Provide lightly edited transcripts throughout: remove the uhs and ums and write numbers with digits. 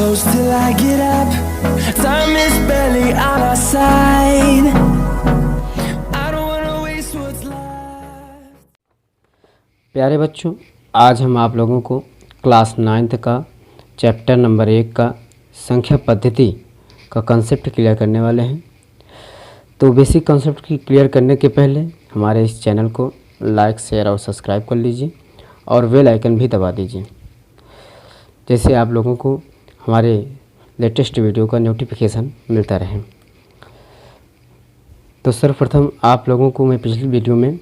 close till I get up. Time is barely on our side. I don't wanna waste what's left. प्यारे बच्चों, आज हम आप लोगों को क्लास 9th का चैप्टर नंबर 1 का संख्या पद्धति का कंसेप्ट क्लियर करने वाले हैं। तो बेसिक कंसेप्ट की क्लियर करने के पहले हमारे इस चैनल को लाइक, शेयर और सब्सक्राइब कर लीजिए और बेल आइकन भी दबा दीजिए, जैसे आप लोगों को हमारे लेटेस्ट वीडियो का नोटिफिकेशन मिलता रहे। तो सर्वप्रथम आप लोगों को मैं पिछली वीडियो में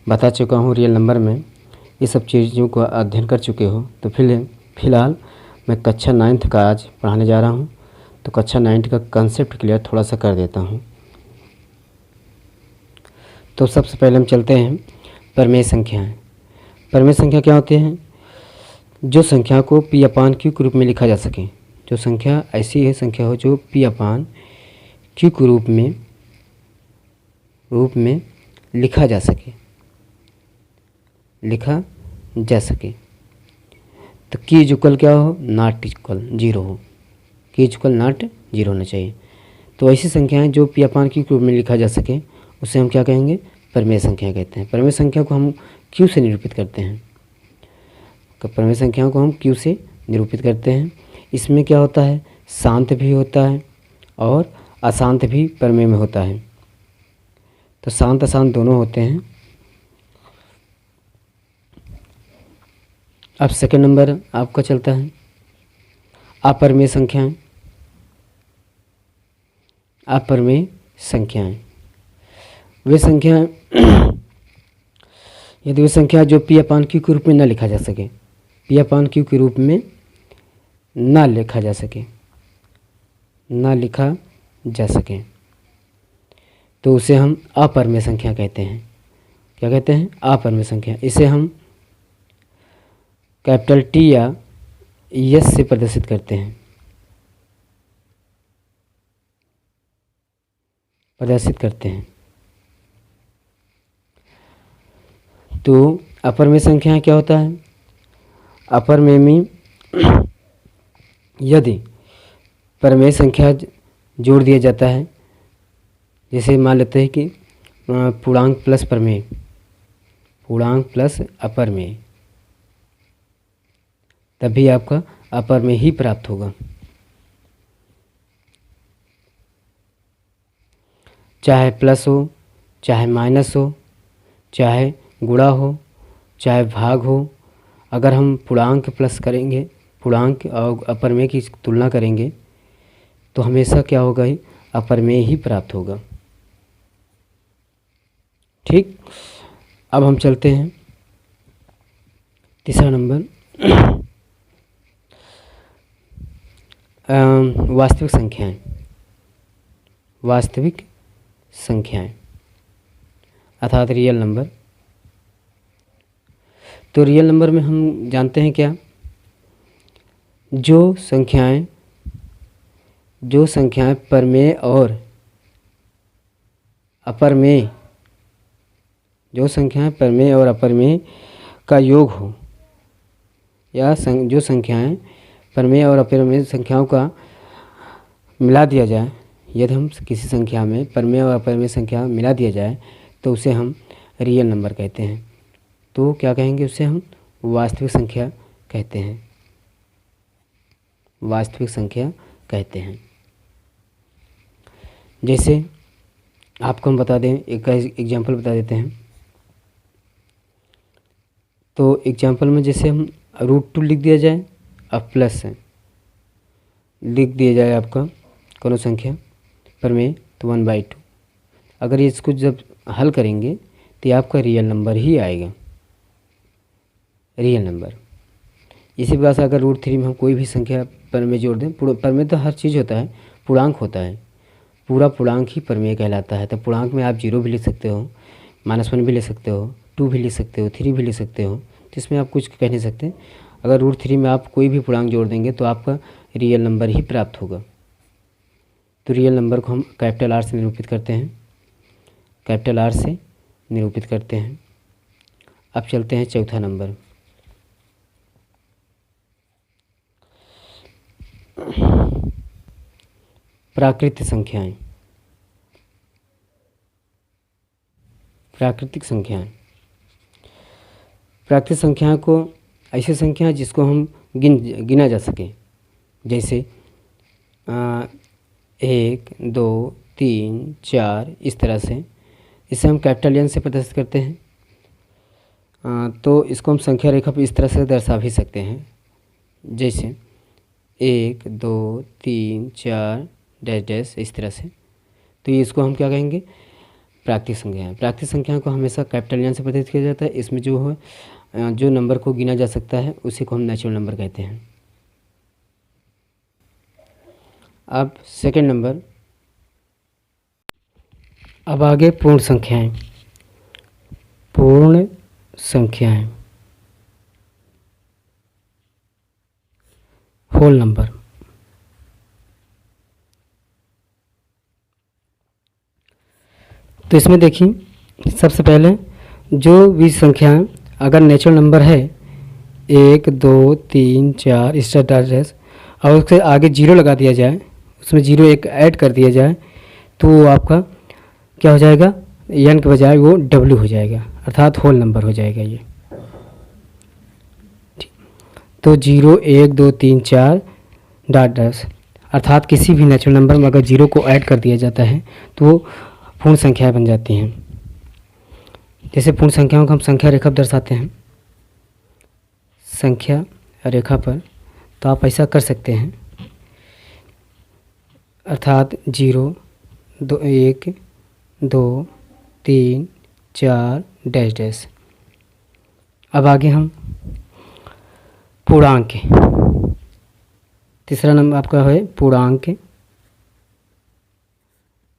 बता चुका हूँ, रियल नंबर में ये सब चीज़ों का अध्ययन कर चुके हो। तो फिलहाल मैं कक्षा 9th का आज पढ़ाने जा रहा हूँ। तो कक्षा 9th का कंसेप्ट क्लियर थोड़ा सा कर देता हूँ। तो सबसे पहले हम चलते हैं परमेय संख्याएँ। परमेय संख्या क्या होती हैं? जो संख्या को पी अपान क्यू के रूप में लिखा जा सके। जो संख्या ऐसी है संख्या हो जो पी अपान क्यू के रूप में लिखा जा सके। तो की इक्वल क्या हो? नॉट इक्वल 0 हो। की इक्वल नॉट 0 होना चाहिए। तो ऐसी संख्याएं जो पी अपान क्यू के रूप में लिखा जा सके उसे हम क्या कहेंगे? परमेय संख्या कहते हैं। परमेय संख्या को हम क्यू से निरूपित करते हैं। परमेय संख्याओं को हम क्यू से निरूपित करते हैं। इसमें क्या होता है? शांत भी होता है और अशांत भी परमेय में होता है। तो शांत अशांत दोनों होते हैं। अब सेकंड नंबर आपका चलता है अपरमेय संख्याएं। अपरमेय संख्याएं वे संख्याएं यदि वे संख्या जो पी अपान क्यू के रूप में न लिखा जा सके, पी अपान क्यू के रूप में ना लिखा जा सके तो उसे हम अपरमेय संख्या कहते हैं। क्या कहते हैं? अपरमेय संख्या। इसे हम कैपिटल टी या एस से प्रदर्शित करते हैं। तो अपरमेय संख्या क्या होता है? अपरमेय में यदि परमेय संख्या जोड़ दिया जाता है, जैसे मान लेते हैं कि पूर्णांक प्लस परमेय, पूर्णांक प्लस अपरमेय, तभी आपका अपरमेय ही प्राप्त होगा। चाहे प्लस हो, चाहे माइनस हो, चाहे गुणा हो, चाहे भाग हो, अगर हम पूर्णांक प्लस करेंगे, पूर्णांक और अपरमेय की तुलना करेंगे तो हमेशा क्या होगा? ही अपरमेय ही प्राप्त होगा। ठीक। अब हम चलते हैं तीसरा नंबर वास्तविक संख्याएं अर्थात रियल नंबर। तो रियल नंबर में हम जानते हैं क्या? जो संख्याएं परमेय और अपरमेय, का योग हो, या जो संख्याएं परमेय और अपरमेय संख्याओं का मिला दिया जाए, यदि हम किसी संख्या में परमेय और अपरमेय संख्या मिला दिया जाए तो उसे हम रियल नंबर कहते हैं। तो क्या कहेंगे? उसे हम वास्तविक संख्या कहते हैं। जैसे आपको हम बता दें, एक एग्जाम्पल बता देते हैं। तो एग्जाम्पल में जैसे हम √2 लिख दिया जाए, अब प्लस लिख दिया जाए आपका कोनो संख्या परमेय, तो 1/2। अगर इसको जब हल करेंगे तो आपका रियल नंबर ही आएगा, रियल नंबर। इसी प्रकार से अगर √3 में हम कोई भी संख्या परमेय जोड़ दें, परमेय तो हर चीज़ होता है, पूर्णांक होता है, पूरा पूर्णांक ही परमेय कहलाता है। तो पूर्णांक में आप 0 भी लिख सकते हो, -1 भी लिख सकते हो, 2 भी लिख सकते हो, 3 भी लिख सकते हो। तो इसमें आप कुछ कह नहीं सकते। अगर √3 में आप कोई भी पूर्णांक जोड़ देंगे तो आपका रियल नंबर ही प्राप्त होगा। तो रियल नंबर को हम कैपिटल आर से निरूपित करते हैं। अब चलते हैं चौथा नंबर। प्राकृतिक संख्याएं। प्राकृतिक संख्याएं, प्राकृतिक संख्याओं को ऐसी संख्या जिसको हम गिना जा सके, जैसे 1 2 3 4 इस तरह से। इसे हम कैपिटल एन से प्रदर्शित करते हैं। तो इसको हम संख्या रेखा पर इस तरह से दर्शा भी सकते हैं, जैसे 1 2 3 4 डैश डैश इस तरह से। तो ये इसको हम क्या कहेंगे, प्राकृतिक संख्याएं। प्राकृतिक संख्याओं को हमेशा कैपिटल एन से प्रदर्शित किया जाता है। इसमें जो नंबर को गिना जा सकता है उसी को हम नेचुरल नंबर कहते हैं। अब सेकंड नंबर, अब आगे पूर्ण संख्याएं। पूर्ण संख्याएं, होल नंबर। तो इसमें देखिए, सबसे पहले जो भी संख्या अगर नेचुरल नंबर है 1 2 3 4 इस तरह, और उसके आगे 0 लगा दिया जाए, उसमें 0 एक ऐड कर दिया जाए, तो वो आपका क्या हो जाएगा, एन के बजाय वो डब्ल्यू हो जाएगा, अर्थात होल नंबर हो जाएगा ये। तो 0 1 2 3 4 डॉट डैश, अर्थात किसी भी नेचुरल नंबर में अगर 0 को ऐड कर दिया जाता है तो वो पूर्ण संख्याएं बन जाती हैं। जैसे पूर्ण संख्याओं को हम संख्या रेखा पर दर्शाते हैं, संख्या रेखा पर, तो आप ऐसा कर सकते हैं, अर्थात 0 2 1 2 3 4 डैश डैश। अब आगे हम पूर्णांक, तीसरा नंबर आपका है पूर्णांक,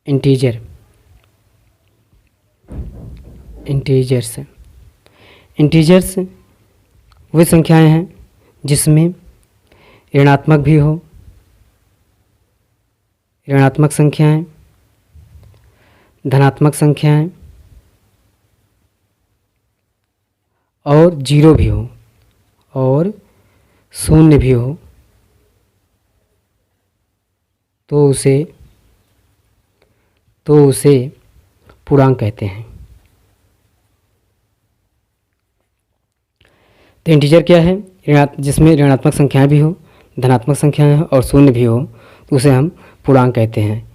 इंटीजर। इंटीजर्स वे संख्याएं हैं जिसमें ऋणात्मक भी हो, ऋणात्मक संख्याएं, धनात्मक संख्याएं और 0 भी हो और 0 भी हो, तो उसे पूर्णांक कहते हैं। तो इंटीजर क्या है, जिसमें ऋणात्मक संख्याएं भी हो, धनात्मक संख्याएं और 0 भी हो, तो उसे हम पूर्णांक कहते हैं।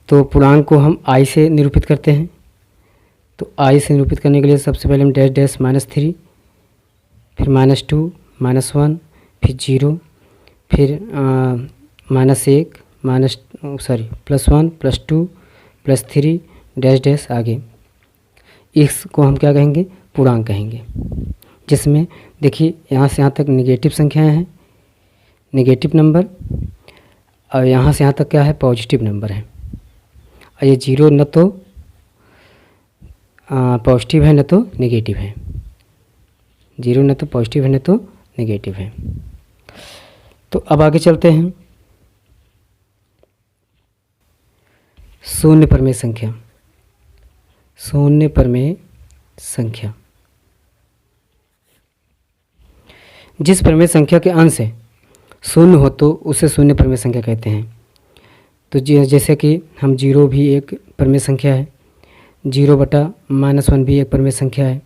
तो पूर्णांक को हम आई से निरूपित करते हैं। तो आई से निरूपित करने के लिए सबसे पहले हम डैश डैश -3, फिर -2 -1, फिर 0, फिर -1 +1 +2 +3 डैश डैश आगे। इसको हम क्या कहेंगे, पूर्णांक कहेंगे। जिसमें देखिए यहाँ से यहाँ तक निगेटिव संख्याएं हैं, निगेटिव नंबर, और यहाँ से यहाँ तक क्या है, पॉजिटिव नंबर है। और ये 0 न तो पॉजिटिव है न तो नेगेटिव है, 0 न तो पॉजिटिव है न तो नेगेटिव है। तो अब आगे चलते हैं, शून्य परमेय संख्या। शून्य परमेय संख्या, जिस परमेय संख्या के अंश 0 हो तो उसे शून्य परमेय संख्या कहते हैं। तो जैसे कि हम 0 भी एक परमेय संख्या है, 0/-1 भी एक परमेय संख्या है,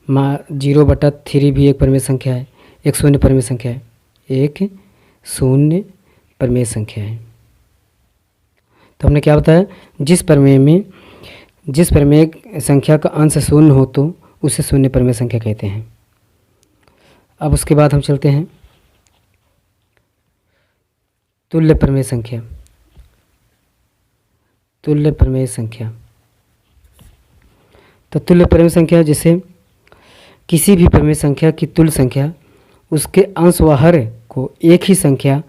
0/3 भी एक परमेय संख्या है, एक शून्य परमेय संख्या है, एक शून्य परमेय संख्या है। तो हमने क्या बताया, जिस परमेय संख्या का अंश 0 हो तो उसे शून्य परमेय संख्या कहते हैं। अब उसके बाद हम चलते हैं तुल्य परमेय संख्या। तुल्य परमेय संख्या, तो तुल्य परमेय संख्या जिसे किसी भी परमेय संख्या की तुल्य संख्या उसके अंश व हर को एक ही संख्या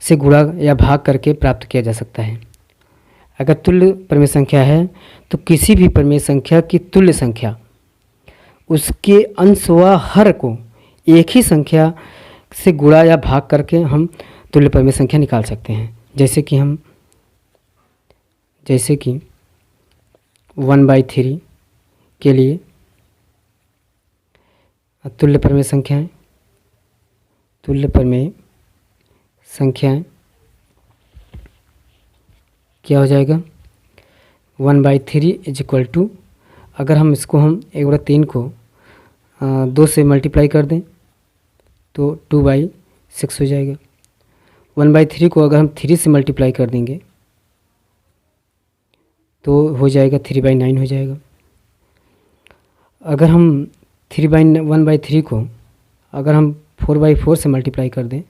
से गुणा या भाग करके प्राप्त किया जा सकता है। अगर तुल्य परमेय संख्या है तो किसी भी परमेय संख्या की तुल्य संख्या उसके अंश व हर को एक ही संख्या से गुणा या भाग करके हम तुल्य परमेय संख्या निकाल सकते हैं। जैसे कि 1/3 के लिए तुल्य परमेय संख्याएं क्या हो जाएगा 1/3 इज इक्वल टू, अगर हम इसको हम 1/3 को 2 से मल्टीप्लाई कर दें तो 2/6 हो जाएगा। 1/3 को अगर हम 3 से मल्टीप्लाई कर देंगे तो हो जाएगा 3/9 हो जाएगा। अगर हम 1/3 को अगर हम 4/4 से मल्टीप्लाई कर दें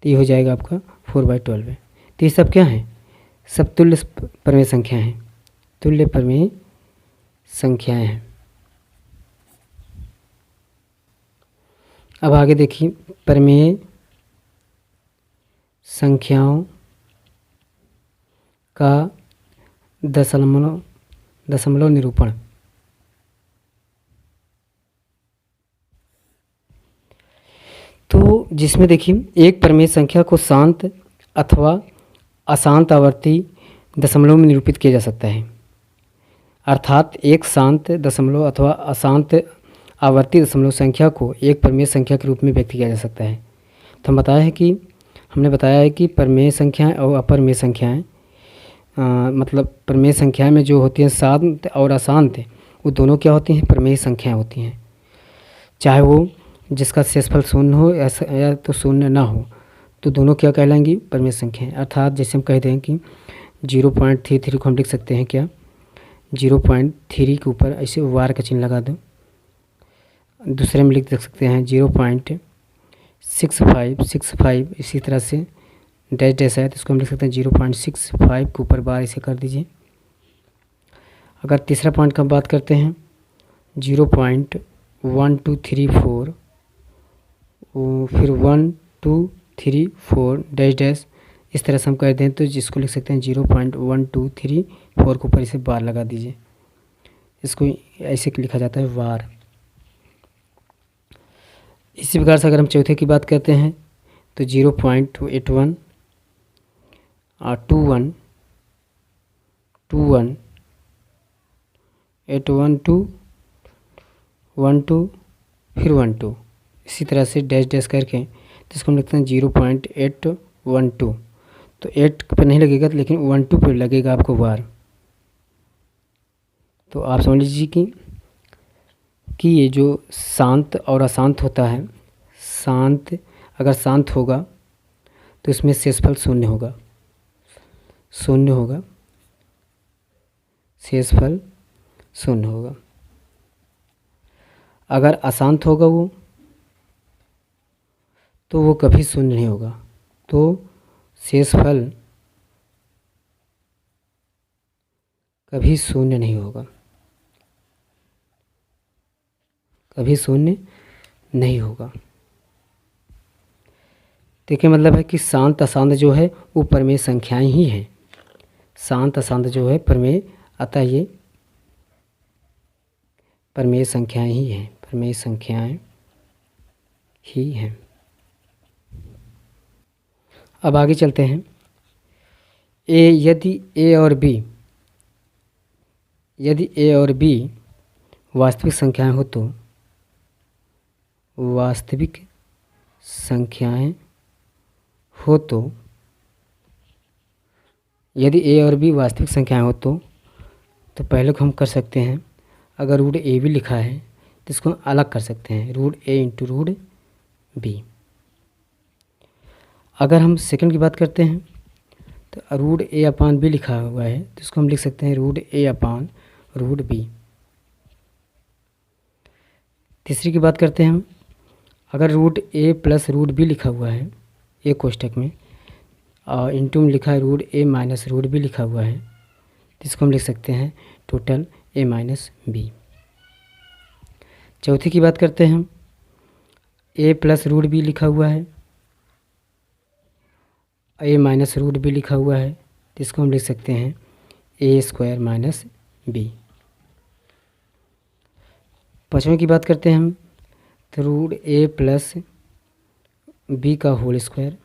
तो ये हो जाएगा आपका 4/12 है। तो ये सब क्या है, सब तुल्य प्रमेय संख्या हैं, तुल्य प्रमेय संख्याएं हैं। अब आगे देखिए प्रमेय संख्याओं का दशमलव निरूपण। तो जिसमें देखिए एक प्रमेय संख्या को शांत अथवा अशांत आवर्ती दशमलव में निरूपित किया जा सकता है, अर्थात एक शांत दशमलव अथवा अशांत आवर्ती दशमलव संख्या को एक प्रमेय संख्या के रूप में व्यक्त किया जा सकता है। तो हमने बताया है कि प्रमेय संख्याएं और अप्रमेय संख्याएं, मतलब प्रमेय संख्या में जो होती हैं शांत और अशांत, वो दोनों क्या होती हैं, प्रमेय संख्याएं होती हैं। चाहे वो जिसका शेषफल शून्य हो या तो शून्य ना हो, तो दोनों क्या कहलाएंगी, प्रमेय संख्याएं। अर्थात जैसे हम कहते हैं कि 0.33 को हम लिख सकते हैं क्या, 0.3 के ऊपर ऐसे वार का चिन्ह लगा दो। दूसरे में लिख सकते हैं 0.65, इसी तरह से डैश डैश है तो इसको हम लिख सकते हैं 0.65 के ऊपर बार इसे कर दीजिए। अगर तीसरा पॉइंट की बात करते हैं 0.1234, फिर 1234 डैश डैश, इस तरह से हम कर दें तो जिसको लिख सकते हैं 0.1234 के ऊपर इसे बार लगा दीजिए। इसको ऐसे लिखा जाता है वार। इसी प्रकार से अगर हम चौथे की बात करते हैं तो 0.81 और 21 812 12 फिर 12, इसी तरह से डैश डैश करके तो इसको हम लिखते हैं 0.812। तो 8 पर नहीं लगेगा लेकिन 12 पर लगेगा आपको वार। तो आप समझ लीजिए कि ये जो शांत और अशांत होता है, अगर शांत होगा तो इसमें शेषफल शून्य होगा, शेषफल शून्य होगा। अगर अशांत होगा वो तो वो कभी शून्य नहीं होगा, तो शेषफल कभी शून्य नहीं होगा, कभी शून्य नहीं होगा। देखिए मतलब है कि शांत अशांत जो है वो प्रमेय संख्याएं ही हैं, शांत अशांत जो है प्रमेय, अतः ये प्रमेय संख्याएं ही हैं, प्रमेय संख्याएं ही हैं। अब आगे चलते हैं। यदि ए और बी वास्तविक संख्याएं हो तो यदि ए और बी वास्तविक संख्याएं हो तो पहले को हम कर सकते हैं, अगर रूट ए भी लिखा है तो इसको अलग कर सकते हैं, root A into root B. अगर हम सेकंड की बात करते हैं तो रूट ए अपान बी लिखा हुआ है तो इसको हम लिख सकते हैं रूट ए अपान रूट बी। तीसरी की बात करते हैं हम, अगर root A plus root B लिखा हुआ है एक कोष्टक में और इंटू में लिखा है रूट ए माइनस रूट बी लिखा हुआ है तो इसको हम लिख सकते हैं टोटल ए माइनस बी। चौथी की बात करते हैं हम, ए प्लस रूट बी लिखा हुआ है, ए माइनस रूट बी लिखा हुआ है तो इसको हम लिख सकते हैं ए स्क्वायर माइनस बी। पाँचवें की बात करते हैं हम तो रूट ए प्लस बी का होल स्क्वायर,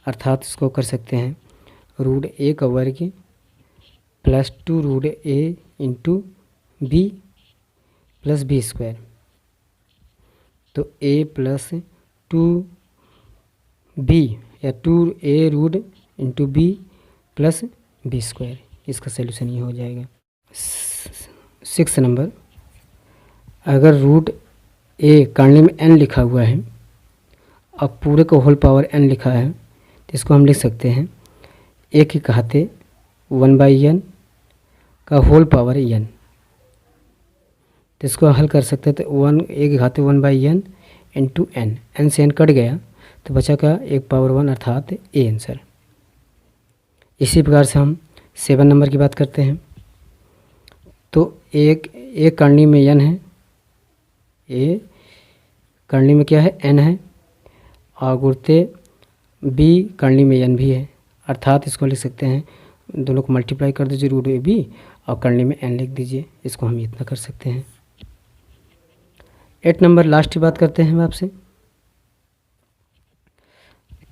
अर्थात इसको कर सकते हैं रूट ए का वर्ग plus 2 root A into B plus B square. तो ए प्लस 2b या 2a root into B plus B square, इसका सलूशन ये हो जाएगा। 6 नंबर, अगर रूट ए करने में n लिखा हुआ है और पूरे को होल पावर n लिखा है तो इसको हम लिख सकते हैं ए की घाते 1/n का होल पावर n, तो इसको हल कर सकते हैं। तो 1 ए की घाते 1/n इंटू n, n से n कट गया तो बचा का 1/1 अर्थात ए आंसर। इसी प्रकार से हम 7 नंबर की बात करते हैं। तो एक करनी में n है, ए करनी में क्या है n है, और गुर्ते बी करनी में n भी है, अर्थात इसको लिख सकते हैं, दोनों को मल्टीप्लाई कर दीजिए रूट ए बी और करनी में n लिख दीजिए, इसको हम इतना कर सकते हैं। 8 नंबर लास्ट की बात करते हैं हम आपसे।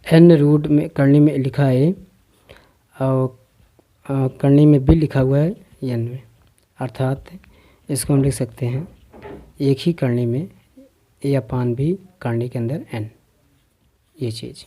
n रूट में करनी में लिखा है और करनी में बी लिखा हुआ है n में, अर्थात इसको हम लिख सकते हैं एक ही करनी में a/b करनी के अंदर n, ये चीज़।